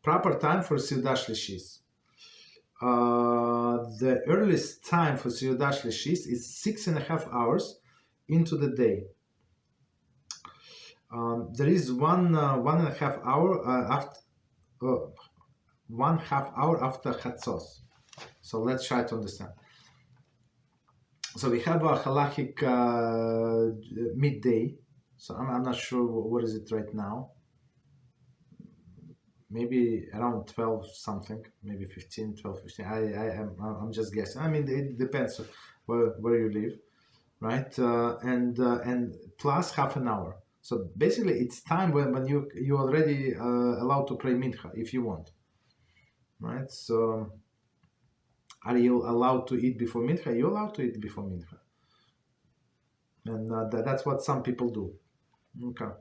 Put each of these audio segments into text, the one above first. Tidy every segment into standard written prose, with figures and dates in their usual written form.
proper time for Seudah Shelishis. The earliest time for Seudah Shelishis is 6.5 hours into the day. There is 1.5 hour after 1/2 hour after Chatzos. So let's try to understand. So we have a halachic midday. So I'm not sure what is it right now. Maybe around 12 something, maybe 15, 12, 15. I'm just guessing. I mean, it depends where you live, right? And plus half an hour. So basically, it's time when you already allowed to pray mincha if you want, right? So are you allowed to eat before mincha? You're allowed to eat before mincha, and that's what some people do. Okay.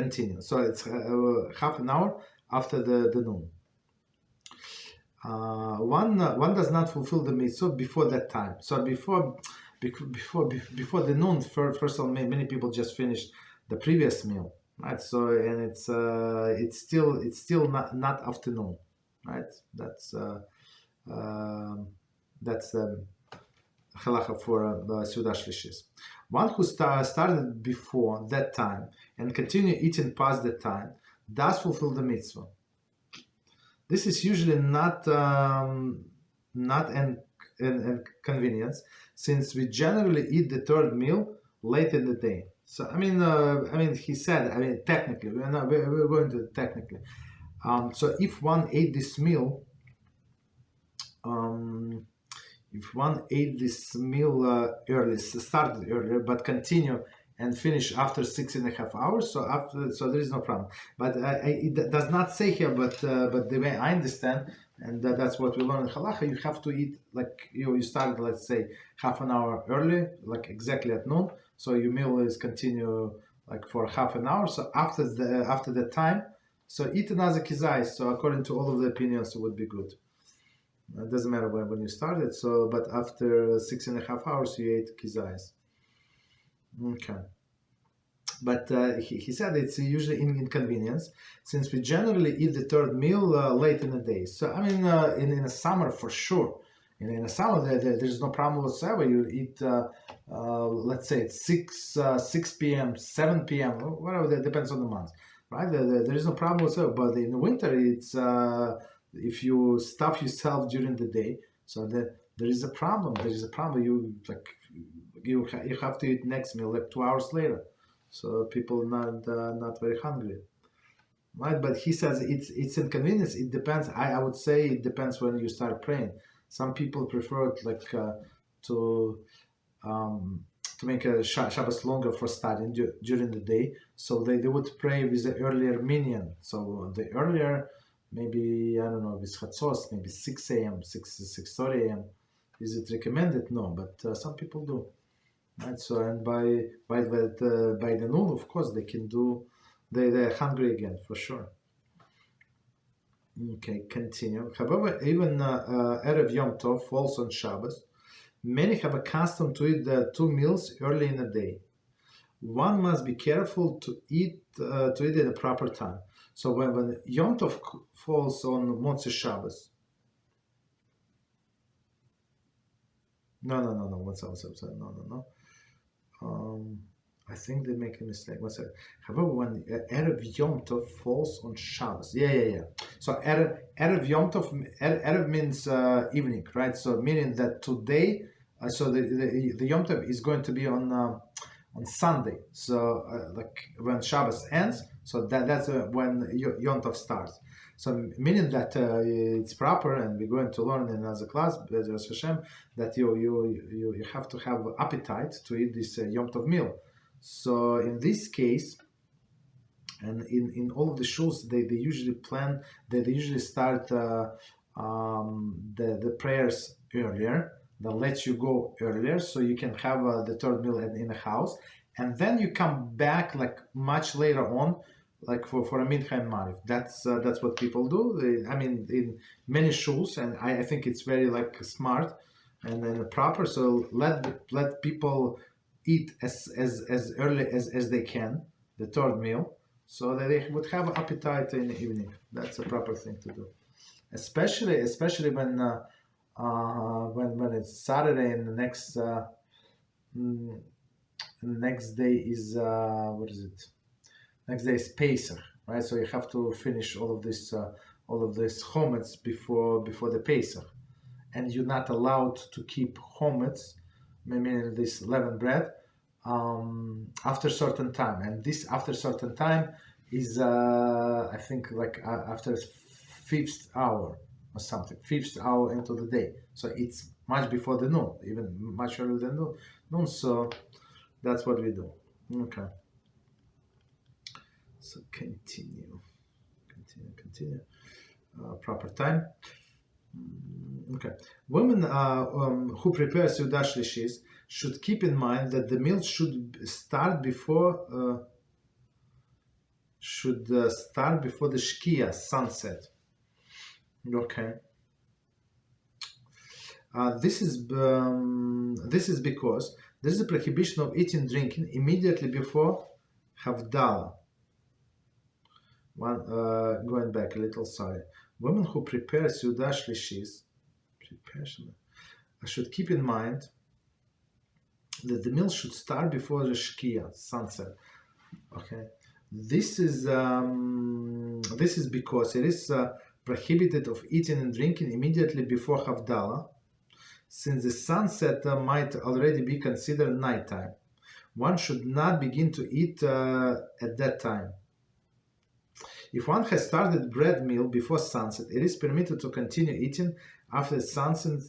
Continue. So it's half an hour after the noon. One does not fulfill the mitzvah before that time. So before the noon, first of all, many people just finished the previous meal, right? So and it's still not afternoon, right? That's halacha for Seudah Shelishis. One who started before that time and continue eating past that time does fulfill the mitzvah. This is usually not an inconvenience, since we generally eat the third meal late in the day. So I mean, he said, technically, we're going to technically. So if one ate this meal, early, started earlier, but continue and finish after 6.5 hours, so there is no problem. But it does not say here, but the way I understand, and that's what we learn in Halachah, you have to eat like you started, let's say, half an hour early, like exactly at noon. So your meal is continue like for half an hour. So after the time, so eat another kizai. So according to all of the opinions, it would be good. It doesn't matter when you started. So, but after 6.5 hours, you ate kizais. Okay. But he said it's usually an inconvenience, since we generally eat the third meal late in the day. So I mean, in the summer for sure. In the summer there's no problem whatsoever. You eat, let's say it's 6 p.m., 7 p.m., whatever. That depends on the month, right? There is no problem whatsoever. But in the winter, it's if you stuff yourself during the day, so there is a problem. There is a problem. You have to eat next meal like 2 hours later. So people not very hungry, right? But he says it's inconvenience. It depends. I would say it depends when you start praying. Some people prefer it like to make a Shabbos longer for studying during the day. So they would pray with the earlier minyan. So the earlier, maybe, I don't know, with Chatzos, maybe 6 a.m., 6:30 a.m. Is it recommended? No, but some people do. Right, so and by the noon, of course, they can do. They're hungry again for sure. Okay, continue. However, even Erev Yom Tov falls on Shabbos. Many have a custom to eat the 2 meals early in the day. One must be careful to eat at the proper time. So when Yom Tov falls on Motzei Shabbos. No. What's up? No. I think they make a mistake. What's that? However, when Erev Yom Tov falls on Shabbos, yeah. So Erev Yom Tov, Erev means evening, right? So meaning that today, so the Yom Tov is going to be on Sunday. So like when Shabbos ends, so that's when Yom Tov starts. So meaning that it's proper, and we're going to learn in another class, Beezrat Hashem, that you have to have appetite to eat this Yom Tov meal. So in this case, and in all of the shuls, they usually start the prayers earlier. They'll let you go earlier, so you can have the third meal in the house, and then you come back like much later on, like for a mincha and mariv. That's what people do. In many shuls, and I think it's very like smart and proper. So let people eat as early as they can, the third meal. so that they would have appetite in the evening. That's a proper thing to do, especially when it's Saturday and the next day is what is it? Next day is Pesach, right? So you have to finish all of this chometz before the Pesach, and you're not allowed to keep chometz, meaning this leavened bread, after certain time. And this after certain time is I think like after 5th hour or something, 5th hour into the day. So it's much before the noon, even much earlier than noon. So that's what we do. Okay. So continue. Proper time. Okay. Women who prepare Seudah Shelishis should keep in mind that the meal should start before the Shkia, sunset. Okay. This is because there is a prohibition of eating and drinking immediately before Havdalah. Going back a little, sorry. Women who prepare Seudah Shelishis should keep in mind that the meal should start before the Shkia, sunset. Okay, this is because it is prohibited of eating and drinking immediately before Havdalah, since the sunset might already be considered nighttime. One should not begin to eat at that time. If one has started bread meal before sunset, it is permitted to continue eating after sunset,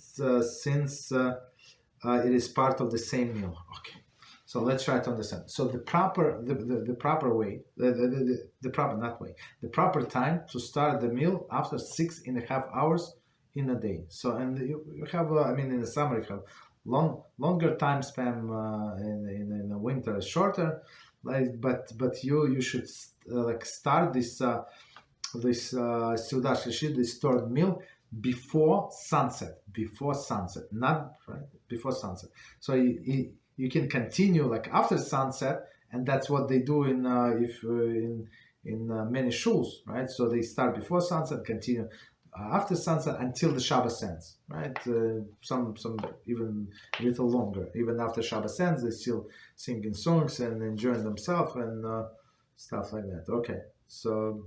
since it is part of the same meal. Okay, so let's try to understand. So the proper time to start the meal after 6.5 hours in a day. So, and you have, in the summer you have longer time span, in the winter is shorter. But you should start this Seudah Shelishis, this stored meal before sunset, not right before sunset. So you can continue like after sunset, and that's what they do in many shuls, right? So they start before sunset, continue after sunset until the Shabbos ends, right? Some even a little longer. Even after Shabbos ends, they still singing songs and enjoying themselves and stuff like that. Okay, so,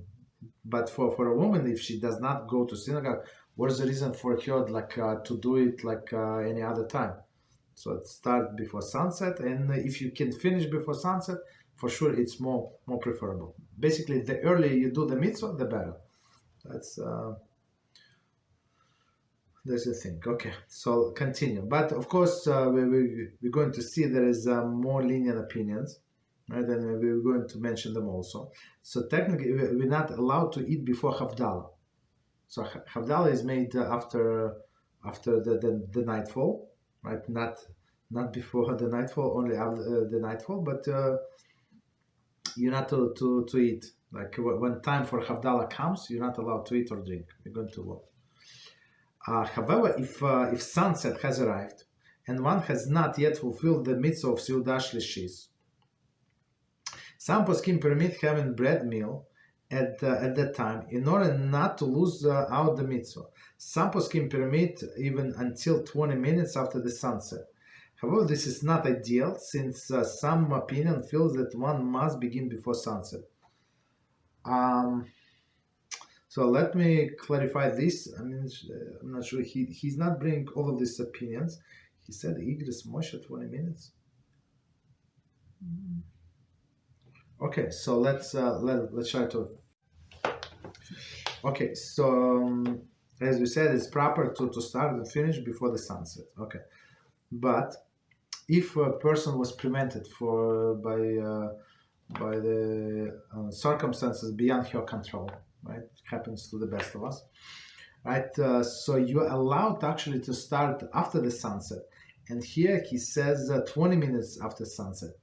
but for a woman, if she does not go to synagogue, what is the reason for her to do it any other time? So it starts before sunset, and if you can finish before sunset, for sure it's more preferable. Basically, the earlier you do the mitzvah, the better. That's the thing. Okay, so continue. But of course, we're going to see there is more lenient opinions, right? And we're going to mention them also. So technically, we're not allowed to eat before Havdalah. So Havdalah is made after the nightfall, right? Not before the nightfall, only after the nightfall. But you're not to eat. Like when time for Havdalah comes, you're not allowed to eat or drink. We're going to walk. However, if sunset has arrived and one has not yet fulfilled the mitzvah of Seudah Shelishis, some poskim permit having bread meal at that time in order not to lose out the mitzvah. Some poskim permit even until 20 minutes after the sunset. However, this is not ideal, since some opinion feels that one must begin before sunset. So let me clarify this. I'm not sure. He's not bringing all of these opinions. He said Igris Moshe 20 minutes. Okay, so let's try to. Okay, so as we said, it's proper to start and finish before the sunset. Okay, but if a person was prevented by the circumstances beyond her control, right? It happens to the best of us, right? So you're allowed actually to start after the sunset. And here he says 20 minutes after sunset.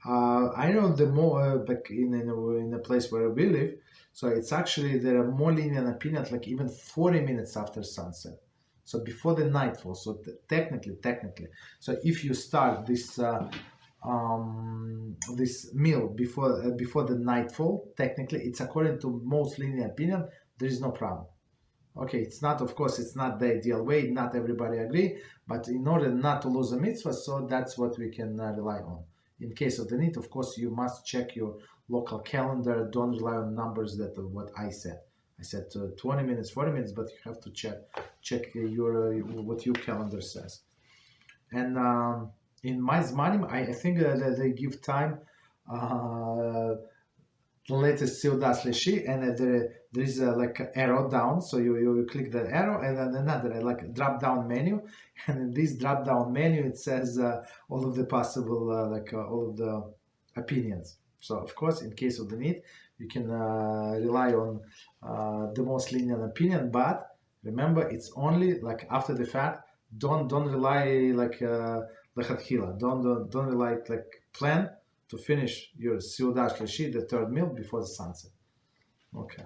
I know the more, back in a place where we live, so it's actually, there are more lenient opinions, like even 40 minutes after sunset. So before the nightfall. So technically. So if you start this this meal before the nightfall, technically, it's according to most lenient opinion, there is no problem. Okay, it's not, of course, it's not the ideal way, not everybody agree, but in order not to lose a mitzvah, so that's what we can rely on. In case of the need, of course, you must check your local calendar. Don't rely on numbers that what I said. I said 20 minutes, 40 minutes, but you have to check your what your calendar says. And in my Zmanim, I think that they give time. The latest Seudah Shelishis, and there is like an arrow down, so you click the arrow, and then another like drop down menu, and in this drop down menu it says all of the possible all of the opinions. So of course, in case of the need, you can rely on the most lenient opinion, but remember, it's only like after the fact. Don't rely like lechatchila. Don't rely like plan to finish your Seudah Shelishis, the third meal, before the sunset. Okay.